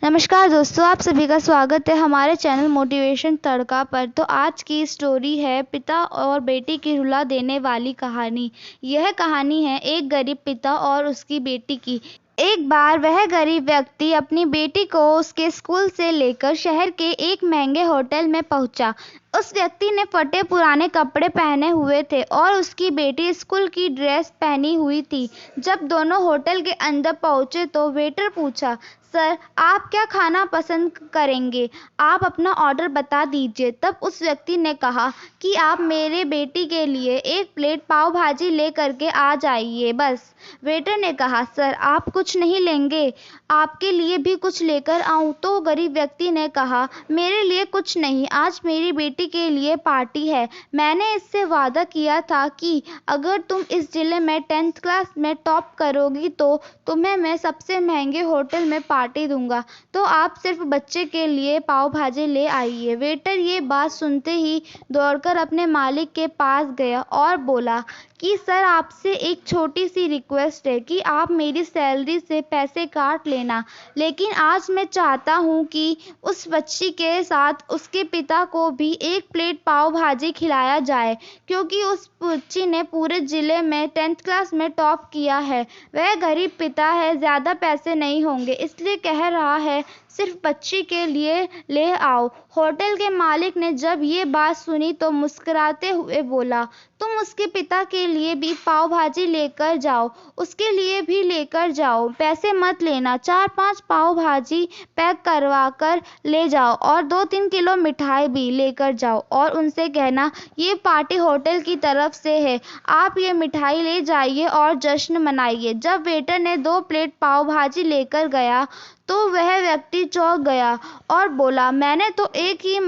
नमस्कार दोस्तों, आप सभी का स्वागत है हमारे चैनल मोटिवेशन तड़का पर। तो आज की स्टोरी है पिता और बेटी की रुला देने वाली कहानी। यह कहानी है एक गरीब पिता और उसकी बेटी की। एक बार वह गरीब व्यक्ति अपनी बेटी को उसके स्कूल से लेकर शहर के एक महंगे होटल में पहुंचा। उस व्यक्ति ने फटे पुराने कपड़े पहने हुए थे और उसकी बेटी स्कूल की ड्रेस पहनी हुई थी। जब दोनों होटल के अंदर पहुंचे तो वेटर पूछा, सर आप क्या खाना पसंद करेंगे? आप अपना ऑर्डर बता दीजिए। तब उस व्यक्ति ने कहा कि आप मेरे बेटी के लिए एक प्लेट पाव भाजी ले करके आ जाइए बस। वेटर ने कहा, सर आप कुछ नहीं लेंगे? आपके लिए भी कुछ लेकर आऊं? तो गरीब व्यक्ति ने कहा, मेरे लिए कुछ नहीं, आज मेरी बेटी के लिए पार्टी है। मैंने इससे वादा किया था कि अगर तुम इस जिले में 10th क्लास में टॉप करोगी तो तुम्हें मैं सबसे महंगे होटल में पार्टी दूंगा। तो आप सिर्फ बच्चे के लिए पाव भाजी ले आइए। वेटर ये बात सुनते ही दौड़कर अपने मालिक के पास गया और बोला कि सर आपसे एक छोटी सी रिक्वेस्ट है कि आप मेरी सैलरी से पैसे काट लेना, लेकिन आज मैं चाहता हूँ कि उस बच्ची के साथ उसके पिता को भी एक प्लेट पाव भाजी खिलाया जाए, क्योंकि उस बच्ची ने पूरे ज़िले में 10th क्लास में टॉप किया है। वह गरीब पिता है, ज़्यादा पैसे नहीं होंगे, इसलिए कह रहा है सिर्फ बच्ची के लिए ले आओ। होटल के मालिक ने जब ये बात सुनी तो मुस्कुराते हुए बोला, तुम उसके पिता के लिए भी पाव भाजी लेकर जाओ, उसके लिए भी लेकर जाओ, पैसे मत लेना। 4-5 पाव भाजी पैक करवा कर ले जाओ और 2-3 किलो मिठाई भी लेकर जाओ और उनसे कहना ये पार्टी होटल की तरफ से है, आप ये मिठाई ले जाइए और जश्न मनाइए। जब वेटर ने 2 प्लेट पाव भाजी लेकर गया तो वह व्यक्ति चौंक गया और बोला, मैंने तो एक ही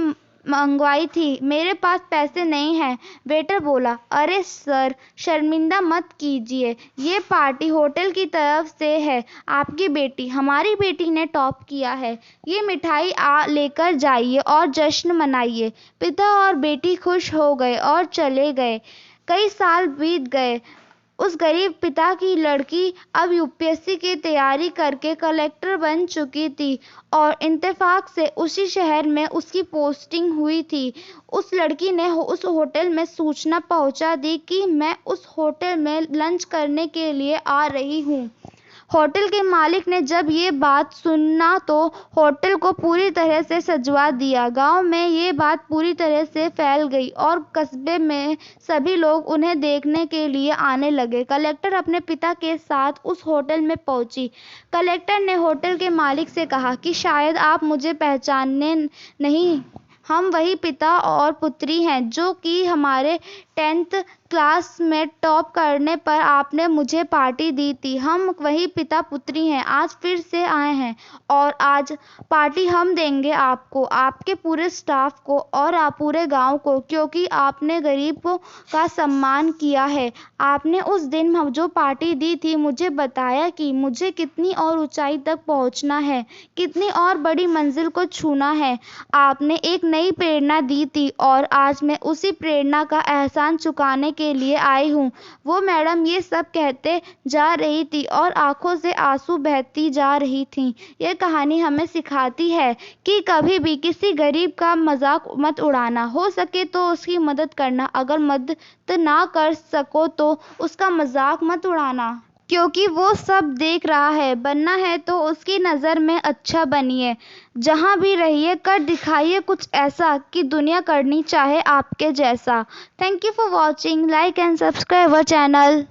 मंगवाई थी, मेरे पास पैसे नहीं हैं। वेटर बोला, अरे सर शर्मिंदा मत कीजिए, ये पार्टी होटल की तरफ से है, आपकी बेटी हमारी बेटी ने टॉप किया है, ये मिठाई लेकर जाइए और जश्न मनाइए। पिता और बेटी खुश हो गए और चले गए। कई साल बीत गए। उस गरीब पिता की लड़की अब यूपीएससी की तैयारी करके कलेक्टर बन चुकी थी और इत्तेफाक से उसी शहर में उसकी पोस्टिंग हुई थी। उस लड़की ने उस होटल में सूचना पहुंचा दी कि मैं उस होटल में लंच करने के लिए आ रही हूं। होटल के मालिक ने जब ये बात सुना तो होटल को पूरी तरह से सजवा दिया। गांव में ये बात पूरी तरह से फैल गई और कस्बे में सभी लोग उन्हें देखने के लिए आने लगे। कलेक्टर अपने पिता के साथ उस होटल में पहुंची। कलेक्टर ने होटल के मालिक से कहा कि शायद आप मुझे पहचाने नहीं, हम वही पिता और पुत्री हैं जो कि हमारे 10th क्लास में टॉप करने पर आपने मुझे पार्टी दी थी। हम वही पिता पुत्री हैं, आज फिर से आए हैं और आज पार्टी हम देंगे आपको, आपके पूरे स्टाफ को और आप पूरे गांव को, क्योंकि आपने गरीबों का सम्मान किया है। आपने उस दिन जो पार्टी दी थी मुझे बताया कि मुझे कितनी और ऊंचाई तक पहुंचना है, कितनी और बड़ी मंजिल को छूना है। आपने एक नई प्रेरणा दी थी और आज मैं उसी प्रेरणा का एहसान चुकाने के लिए आई हूँ। वो मैडम ये सब कहते जा रही थी और आंखों से आंसू बहती जा रही थीं। यह कहानी हमें सिखाती है कि कभी भी किसी गरीब का मजाक मत उड़ाना, हो सके तो उसकी मदद करना, अगर मदद ना कर सको तो उसका मजाक मत उड़ाना, क्योंकि वो सब देख रहा है। बनना है तो उसकी नज़र में अच्छा बनिए, जहाँ भी रहिए कर दिखाइए कुछ ऐसा कि दुनिया करनी चाहे आपके जैसा। Thank you for watching, like and subscribe our channel.